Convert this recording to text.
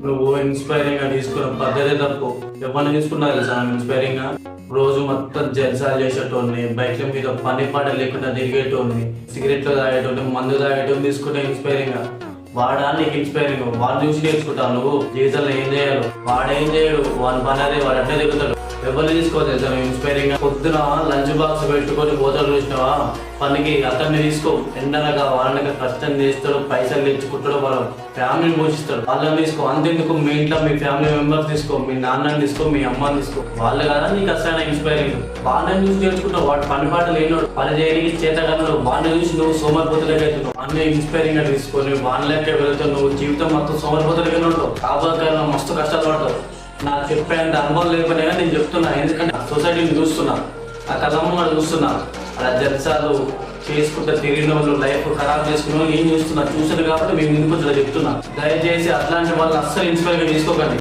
నువ్వు ఇన్స్పైరింగ్ గా తీసుకున్న పద్ధతి తప్పు. ఎవరిని తీసుకున్నా తెలుసా ఇన్స్పైరింగ్ గా? రోజు మొత్తం జల్సాలు చేసేటోని, బైక్ల మీద పని పాట లేకుండా తిరిగేటోని, సిగరెట్లు తాగేటోని, మందు తాగేటోని తీసుకుంటే ఇన్స్పైరింగ్ గా. వాడా నీకు ఇన్స్పైరింగ్? వాడు చూసి నేర్చుకుంటావు నువ్వు. జీవితంలో ఏం చేయాలి? వాడేం చేయడు, వాడి పని అదే, వాడు అట్లే తిరుగుతాడు. ఎవరిని తీసుకోవాలి తెలుసా నువ్వు ఇన్స్పైరింగ్ గా? పొద్దున లంచ్ బాక్స్ పెట్టుకొని బోతలు చూసినావా పనికి, అతన్ని తీసుకో. ఎండనగా వాళ్ళనగా కష్టం చేస్తాడు, పైసలు తెచ్చుకుంటాడు, వాళ్ళ ఫ్యామిలీని పోషిస్తాడు, వాళ్ళని తీసుకో. అంతెందుకు మీ ఇంట్లో మీ ఫ్యామిలీ మెంబర్స్ తీసుకో, మీ నాన్నని తీసుకో, మీ అమ్మని తీసుకో. వాళ్ళు కదా నీకు అసలు ఇన్స్పైరింగ్. వాళ్ళని చూసి నేర్చుకుంటావు. వాడు పని పాట లేనోడు, పని చేయడానికి చేతగలడు, వాళ్ళని చూసి నువ్వు సోమరిపోతులకి అవుతున్నావు. అన్ని ఇన్స్పైరింగ్ గా తీసుకొని వాళ్ళ లెక్క వెళ్తావు. నువ్వు జీవితం మొత్తం సోమరిపోతులకి ఉంటావు. కాబోకాలంలో మస్తు కష్టాలు పడతావు. నాకు చెప్పేంత అనుభవం లేకపోయినా నేను చెప్తున్నా, ఎందుకంటే సొసైటీని చూస్తున్నా, ఆ కళ్ళమ్మ చూస్తున్నా. అలా జల్సాలు చేసుకుంటే తిరిగిన వాళ్ళు, లైఫ్ ఖరాబ్ చేసుకున్న వాళ్ళు ఏం చూస్తున్నా, చూసాను కాబట్టి మేము ముందుకు చెప్తున్నా. దయచేసి అట్లాంటి వాళ్ళు అస్సలు ఇన్స్పైర్ గా తీసుకోకండి.